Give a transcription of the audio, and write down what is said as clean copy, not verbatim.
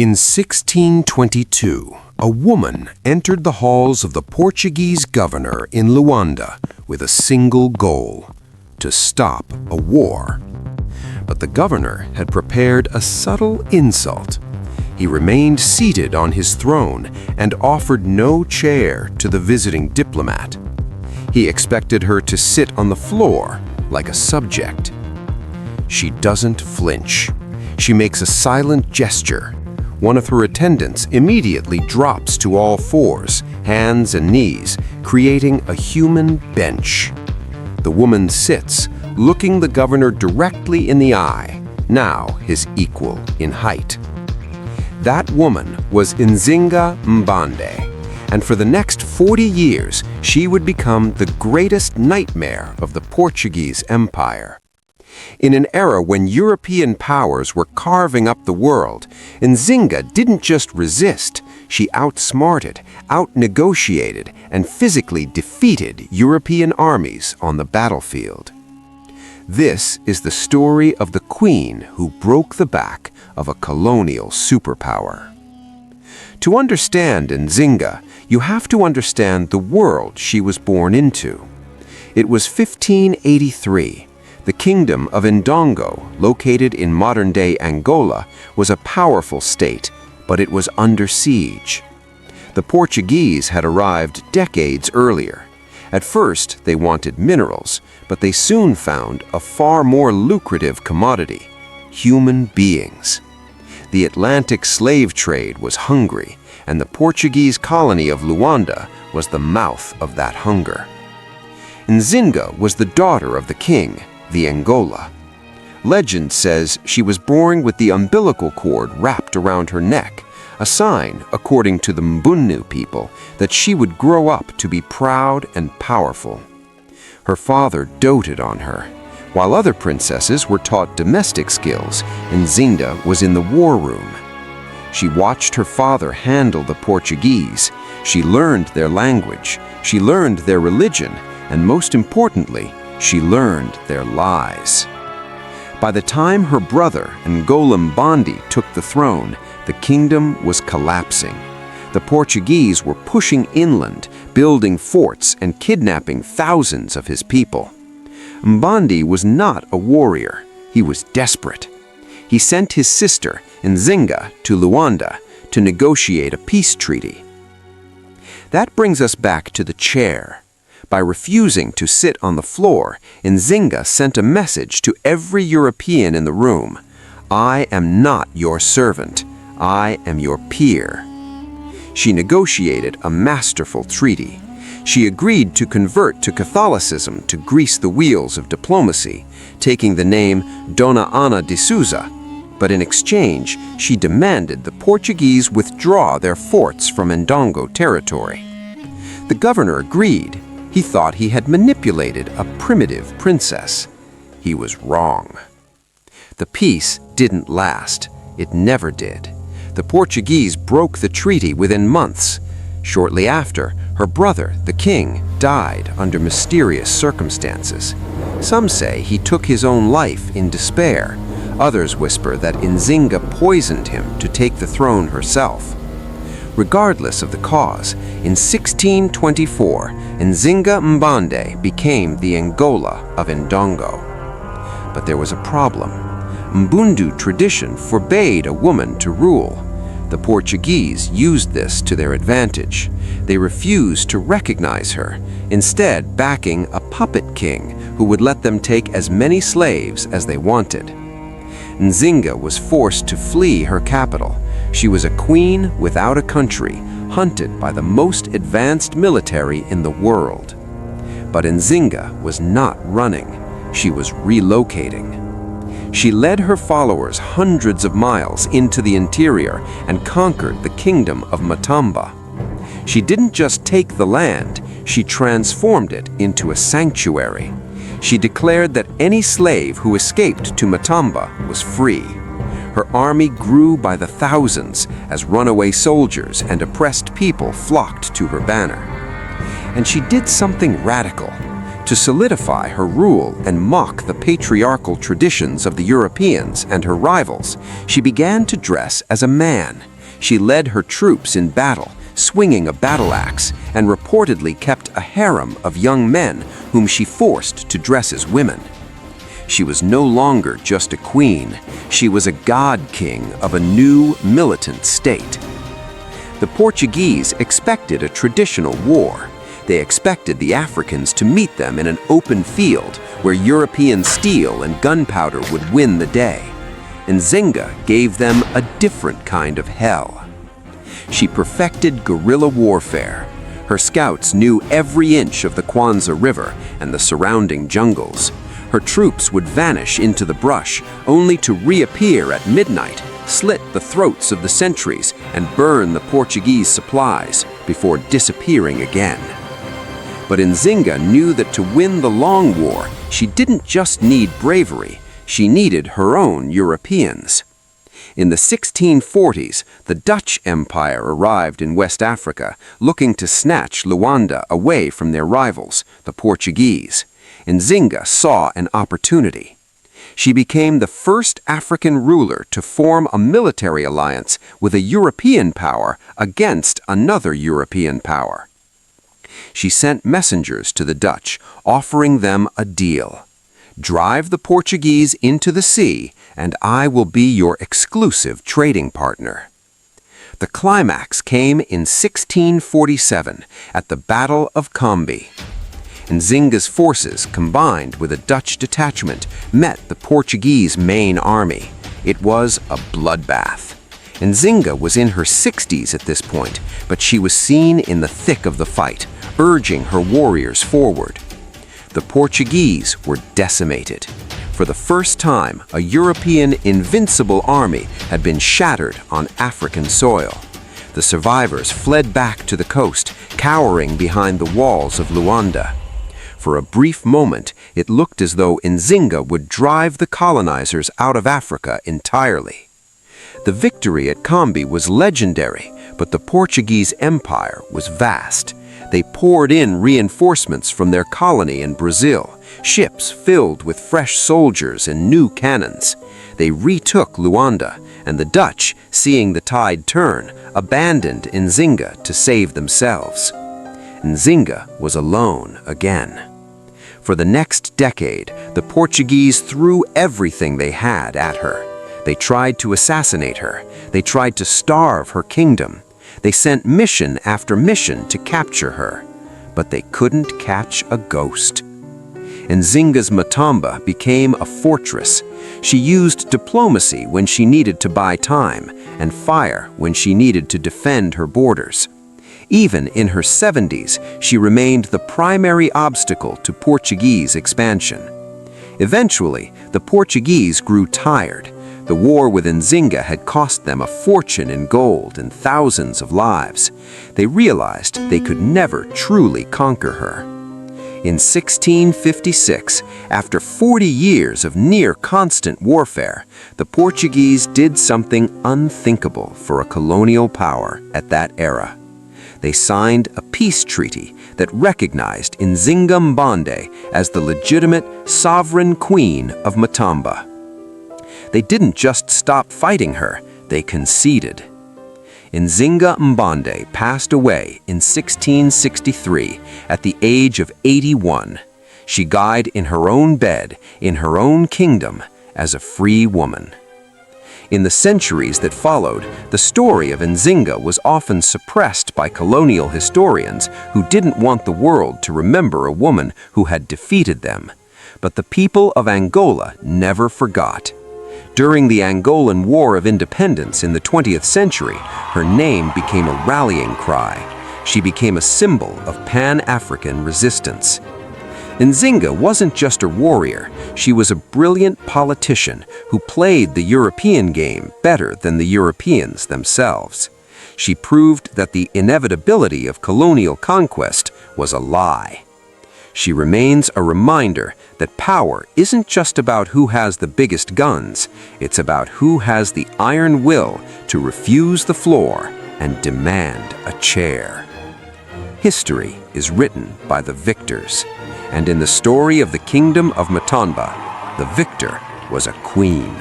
In 1622, a woman entered the halls of the Portuguese governor in Luanda with a single goal: to stop a war. But the governor had prepared a subtle insult. He remained seated on his throne and offered no chair to the visiting diplomat. He expected her to sit on the floor like a subject. She doesn't flinch. She makes a silent gesture. One of her attendants immediately drops to all fours, hands and knees, creating a human bench. The woman sits, looking the governor directly in the eye, now his equal in height. That woman was Nzinga Mbande, and for the next 40 years, she would become the greatest nightmare of the Portuguese Empire. In an era when European powers were carving up the world, Nzinga didn't just resist, she outsmarted, outnegotiated, and physically defeated European armies on the battlefield. This is the story of the queen who broke the back of a colonial superpower. To understand Nzinga, you have to understand the world she was born into. It was 1583. The kingdom of Ndongo, located in modern-day Angola, was a powerful state, but it was under siege. The Portuguese had arrived decades earlier. At first, they wanted minerals, but they soon found a far more lucrative commodity: human beings. The Atlantic slave trade was hungry, and the Portuguese colony of Luanda was the mouth of that hunger. Nzinga was the daughter of the king, the Angola. Legend says she was born with the umbilical cord wrapped around her neck, a sign, according to the Mbunu people, that she would grow up to be proud and powerful. Her father doted on her. While other princesses were taught domestic skills, Nzinga was in the war room. She watched her father handle the Portuguese. She learned their language. She learned their religion, and most importantly, she learned their lies. By the time her brother, Njinga Mbande, took the throne, the kingdom was collapsing. The Portuguese were pushing inland, building forts and kidnapping thousands of his people. Mbande was not a warrior. He was desperate. He sent his sister, Nzinga, to Luanda to negotiate a peace treaty. That brings us back to the chair. By refusing to sit on the floor, Nzinga sent a message to every European in the room: "I am not your servant. I am your peer." She negotiated a masterful treaty. She agreed to convert to Catholicism to grease the wheels of diplomacy, taking the name Dona Ana de Souza. But in exchange, she demanded the Portuguese withdraw their forts from Ndongo territory. The governor agreed. He thought he had manipulated a primitive princess. He was wrong. The peace didn't last. It never did. The Portuguese broke the treaty within months. Shortly after, her brother, the king, died under mysterious circumstances. Some say he took his own life in despair. Others whisper that Nzinga poisoned him to take the throne herself. Regardless of the cause, in 1624, Nzinga Mbande became the Angola of Ndongo. But there was a problem. Mbundu tradition forbade a woman to rule. The Portuguese used this to their advantage. They refused to recognize her, instead backing a puppet king who would let them take as many slaves as they wanted. Nzinga was forced to flee her capital. She was a queen without a country, hunted by the most advanced military in the world. But Nzinga was not running. She was relocating. She led her followers hundreds of miles into the interior and conquered the kingdom of Matamba. She didn't just take the land, she transformed it into a sanctuary. She declared that any slave who escaped to Matamba was free. Her army grew by the thousands as runaway soldiers and oppressed people flocked to her banner. And she did something radical. To solidify her rule and mock the patriarchal traditions of the Europeans and her rivals, she began to dress as a man. She led her troops in battle, swinging a battle axe, and reportedly kept a harem of young men whom she forced to dress as women. She was no longer just a queen, she was a god-king of a new militant state. The Portuguese expected a traditional war. They expected the Africans to meet them in an open field where European steel and gunpowder would win the day. Nzinga gave them a different kind of hell. She perfected guerrilla warfare. Her scouts knew every inch of the Kwanza River and the surrounding jungles. Her troops would vanish into the brush, only to reappear at midnight, slit the throats of the sentries, and burn the Portuguese supplies before disappearing again. But Nzinga knew that to win the long war, she didn't just need bravery, she needed her own Europeans. In the 1640s, the Dutch Empire arrived in West Africa, looking to snatch Luanda away from their rivals, the Portuguese. Nzinga saw an opportunity. She became the first African ruler to form a military alliance with a European power against another European power. She sent messengers to the Dutch, offering them a deal. Drive the Portuguese into the sea, and I will be your exclusive trading partner. The climax came in 1647 at the Battle of Combi. Nzinga's forces, combined with a Dutch detachment, met the Portuguese main army. It was a bloodbath. Nzinga was in her 60s at this point, but she was seen in the thick of the fight, urging her warriors forward. The Portuguese were decimated. For the first time, a European invincible army had been shattered on African soil. The survivors fled back to the coast, cowering behind the walls of Luanda. For a brief moment, it looked as though Nzinga would drive the colonizers out of Africa entirely. The victory at Combi was legendary, but the Portuguese Empire was vast. They poured in reinforcements from their colony in Brazil, ships filled with fresh soldiers and new cannons. They retook Luanda, and the Dutch, seeing the tide turn, abandoned Nzinga to save themselves. Nzinga was alone again. For the next decade, the Portuguese threw everything they had at her. They tried to assassinate her. They tried to starve her kingdom. They sent mission after mission to capture her, but they couldn't catch a ghost. Nzinga's Matamba became a fortress. She used diplomacy when she needed to buy time, and fire when she needed to defend her borders. Even in her 70s, she remained the primary obstacle to Portuguese expansion. Eventually, the Portuguese grew tired. The war with Nzinga had cost them a fortune in gold and thousands of lives. They realized they could never truly conquer her. In 1656, after 40 years of near-constant warfare, the Portuguese did something unthinkable for a colonial power at that era. They signed a peace treaty that recognized Nzinga Mbande as the legitimate sovereign queen of Matamba. They didn't just stop fighting her, they conceded. Nzinga Mbande passed away in 1663 at the age of 81. She died in her own bed, in her own kingdom, as a free woman. In the centuries that followed, the story of Nzinga was often suppressed by colonial historians who didn't want the world to remember a woman who had defeated them. But the people of Angola never forgot. During the Angolan War of Independence in the 20th century, her name became a rallying cry. She became a symbol of Pan-African resistance. Nzinga wasn't just a warrior, she was a brilliant politician who played the European game better than the Europeans themselves. She proved that the inevitability of colonial conquest was a lie. She remains a reminder that power isn't just about who has the biggest guns, it's about who has the iron will to refuse the floor and demand a chair. History is written by the victors, and in the story of the kingdom of Matamba, the victor was a queen.